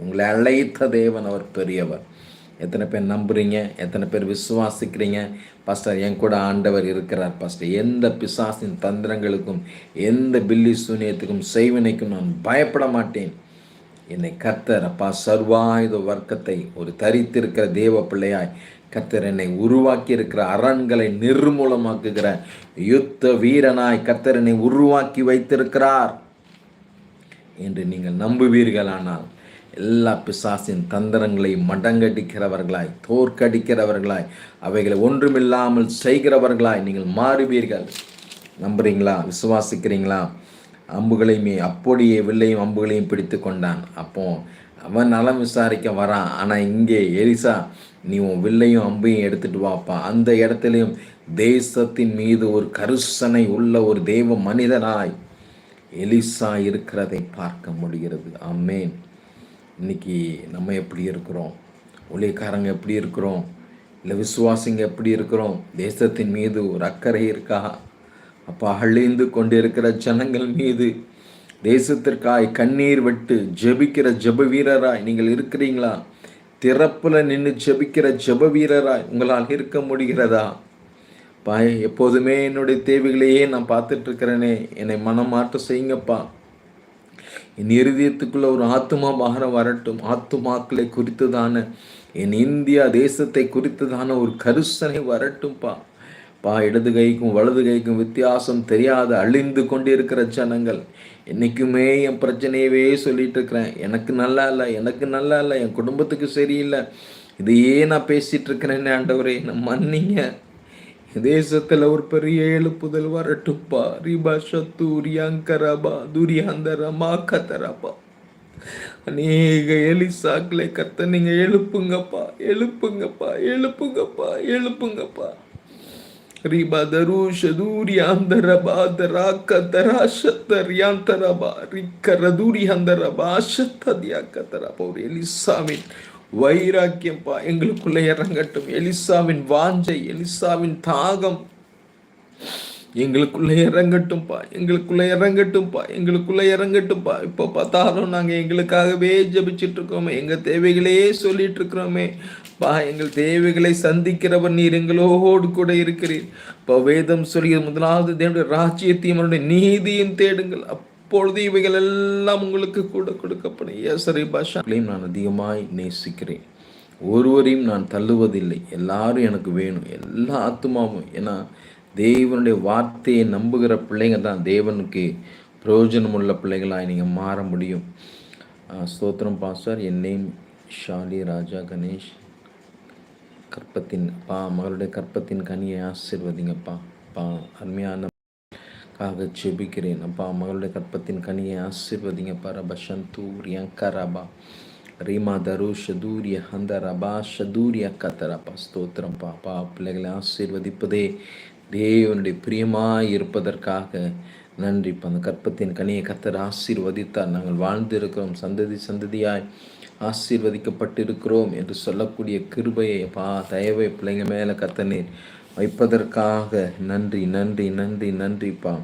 உங்களை அழைத்த தேவன் அவர் பெரியவர். எத்தனை பேர் நம்புறீங்க? எத்தனை பேர் விசுவாசிக்கிறீங்க? பாஸ்டர், என் கூட ஆண்டவர் இருக்கிறார் பாஸ்டர். எந்த பிசாசின் தந்திரங்களுக்கும் எந்த பில்லி சூனியத்துக்கும் செய்வினைக்கும் நான் பயப்பட மாட்டேன். என்னை கர்த்தர் அப்பா சர்வாயுத வர்க்கத்தை ஒரு தரித்திருக்கிற தேவ பிள்ளையாய் கர்த்தர் என்னை உருவாக்கி இருக்கிற அரண்களை நிர்மூலமாக்குகிற யுத்த வீரனாய் கர்த்தர் என்னை உருவாக்கி வைத்திருக்கிறார் என்று நீங்கள் நம்புவீர்களானால் எல்லா பிசாசின் தந்திரங்களை மடங்கடிக்கிறவர்களாய், தோற்கடிக்கிறவர்களாய், அவைகளை ஒன்றுமில்லாமல் செய்கிறவர்களாய் நீங்கள் மாறுவீர்கள். நம்புறீங்களா? விசுவாசிக்கிறீங்களா? அம்புகளையுமே அப்படியே வில்லையும் அம்புகளையும் பிடித்து கொண்டான். அப்போ அவன் நலம் விசாரிக்க வரான். ஆனால் இங்கே எலிசா, நீ உன் வில்லையும் அம்பையும் எடுத்துட்டு வாப்பா. அந்த இடத்துலையும் தேசத்தின் மீது ஒரு கருசனை உள்ள ஒரு தேவ மனிதனாய் எலிசா இருக்கிறதை பார்க்க முடிகிறது. ஆமென். இன்னைக்கு நம்ம எப்படி இருக்கிறோம்? ஊழியக்காரங்க எப்படி இருக்கிறோம்? இல்லை விசுவாசிங்க எப்படி இருக்கிறோம்? தேசத்தின் மீது ஒரு அக்கறை இருக்கா? அப்போ அழிந்து கொண்டிருக்கிற ஜனங்கள் மீது தேசத்திற்காய் கண்ணீர் விட்டு ஜெபிக்கிற ஜெப வீரராய் நீங்கள் இருக்கிறீங்களா? திறப்புல நின்று ஜெபிக்கிற ஜெப வீரராய் உங்களால் இருக்க முடிகிறதா? எப்போதுமே என்னுடைய தேவைகளையே நான் பார்த்துட்டு இருக்கிறேனே, என்னை மனமாற்றம் செய்யுங்கப்பா. என் இருதயத்துக்குள்ள ஒரு ஆத்துமா பாரம் வரட்டும். ஆத்துமாக்களை குறித்துதான, என் இந்தியா தேசத்தை குறித்துதான ஒரு கருசனை வரட்டும்பா. இடது கைக்கும் வலது கைக்கும் வித்தியாசம் தெரியாத அழிந்து கொண்டிருக்கிற ஜனங்கள். என்றைக்குமே என் பிரச்சனையவே சொல்லிட்டு இருக்கிறேன். எனக்கு நல்லா இல்லை, எனக்கு நல்லா இல்லை, என் குடும்பத்துக்கு சரியில்லை, இதையே நான் பேசிட்டு இருக்கிறேன்னு ஆண்டவரே நான் மன்னிங்க. தேசத்துல ஒரு பெரிய எழுப்புதல் வரட்டுப்பா. ரிபா சத்தூரியாங்கரபா துரியாந்தரமா கத்தரபா. அநேக எலிசாக்களை கத்த நீங்க எழுப்புங்கப்பா, எழுப்புங்கப்பா, எழுப்புங்கப்பா, எழுப்புங்கப்பா. ரிபா தருஷ தூரியாந்தரபா தரா கத்தரா சத்தரியாந்தரபா ரிக்கர தூரியாந்தரபா சத்ததியா கத்தரபா. ஒரு எலிசாவின் வைராக்கியம்பா எங்களுக்குள்ள இறங்கட்டும். எலிசாவின் வாஞ்சை, எலிசாவின் தாகம் எங்களுக்குள்ள இறங்கட்டும்பா, எங்களுக்குள்ள இறங்கட்டும்பா, எங்களுக்குள்ள இறங்கட்டும்பா. இப்போ பார்த்தாலும் நாங்கள் எங்களுக்காகவே ஜபிச்சுட்டு இருக்கோமே, எங்கள் தேவைகளையே சொல்லிட்டு இருக்கிறோமே பா. எங்கள் தேவைகளை சந்திக்கிறவர் நீர் எங்களோடு கூட இருக்கிறீர். இப்போ வேதம் சொல்லி முதலாவது தேவனுடைய ராஜ்யத்தையும் அவருடைய நீதியும் தேடுங்கள், அப்பொழுது இவைகள் எல்லாம் உங்களுக்கு கூட கொடுக்கப்படும். ஏசரி பாஷாக்களையும் நான் அதிகமாய் நேசிக்கிறேன். ஒருவரையும் நான் தள்ளுவதில்லை. எல்லாரும் எனக்கு வேணும், எல்லா ஆத்துமாவும். ஏன்னா தேவனுடைய வார்த்தையை நம்புகிற பிள்ளைங்க தான் தேவனுக்கு பிரயோஜனம் உள்ள பிள்ளைகளாய் நீங்கள் மாற முடியும். ஸ்தோத்திரம் பாஸ்டர். என் நேம் ஷாலி ராஜா கணேஷ். கற்பத்தின் மகளுடைய கற்பத்தின் கனியை ஆசீர்வதிங்கப்பா. அருமையான ஜெபிக்கிறேன் அப்பா. மகளுடைய கற்பத்தின் கனியை ஆசீர்வதிங்கப்பா. ரபா சந்தூரிய கரபா ரீமா தருஷ தூரிய ஹந்த ரபா ஷதூரிய கத்தரப்பா. ஸ்தோத்திரம் பாப்பா. பிள்ளைகளை ஆசீர்வதிப்பதே தேவனுடைய பிரியமாய் இருப்பதற்காக நன்றிப்பா. அந்த கற்பத்தின் கனியை கத்தர் ஆசீர்வதித்தார். நாங்கள் வாழ்ந்து இருக்கிறோம், சந்ததி சந்ததியாய் ஆசீர்வதிக்கப்பட்டிருக்கிறோம் என்று சொல்லக்கூடிய கிருபையை தயவை பிள்ளைங்க மேலே கத்தனீர் வைப்பதற்காக நன்றி, நன்றி, நன்றி, நன்றிப்பா.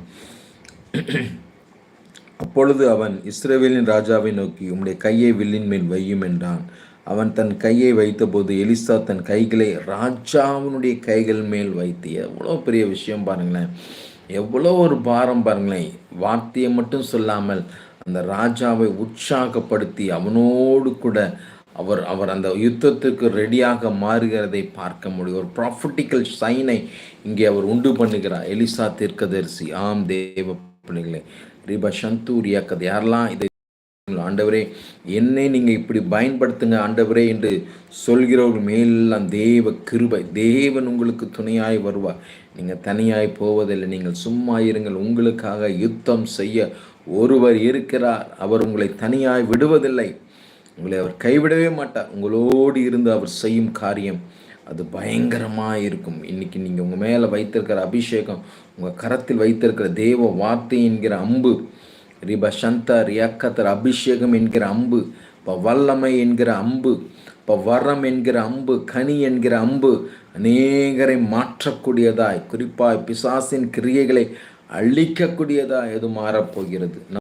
அப்பொழுது அவன் இஸ்ரவேலின் ராஜாவை நோக்கி, உம்முடைய கையை வில்லின் மேல் வையும் என்றான். அவன் தன் கையை வைத்தபோது எலிசா தன் கைகளை ராஜாவினுடைய கைகள் மேல் வைத்து. எவ்வளோ பெரிய விஷயம் பாருங்களேன், எவ்வளோ ஒரு பாரம் பாருங்களேன். வார்த்தையை மட்டும் சொல்லாமல் அந்த ராஜாவை உற்சாகப்படுத்தி அவனோடு கூட அவர் அந்த யுத்தத்துக்கு ரெடியாக மாறுகிறதை பார்க்க முடியும். ஒரு ப்ராஃபட்டிக்கல் சைனை இங்கே அவர் உண்டு பண்ணுகிறார். எலிசா தீர்க்கதரிசி. ஆம் தேவ பிள்ளைகளே, ரிபா சந்தூரியா கதை. யாரெல்லாம் இதை ஆண்டவரே என்னை நீங்கள் இப்படி பயன்படுத்துங்க ஆண்டவரே என்று சொல்கிறவர்கள் மேலெல்லாம் தேவ கிருபை, தேவன் உங்களுக்கு துணையாய் வருவார். நீங்கள் தனியாய் போவதில்லை. நீங்கள் சும்மா இருங்கள். உங்களுக்காக யுத்தம் செய்ய ஒருவர் இருக்கிறார். அவர் உங்களை தனியாய் விடுவதில்லை. உங்களை அவர் கைவிடவே மாட்டார். உங்களோடு இருந்து அவர் செய்யும் காரியம் அது பயங்கரமாக இருக்கும். இன்றைக்கி நீங்கள் உங்கள் மேலே வைத்திருக்கிற அபிஷேகம், உங்கள் கரத்தில் வைத்திருக்கிற தேவ வார்த்தை என்கிற அம்பு, ரிபா சந்தா ரியாக்கத்தர் அபிஷேகம் என்கிற அம்பு, இப்போ வல்லமை என்கிற அம்பு, இப்போ வரம் என்கிற அம்பு, கனி என்கிற அம்பு அநேகரை மாற்றக்கூடியதாய், குறிப்பாக பிசாசின் கிரியைகளை அழிக்கக்கூடியதாய் எது மாறப்போகிறது.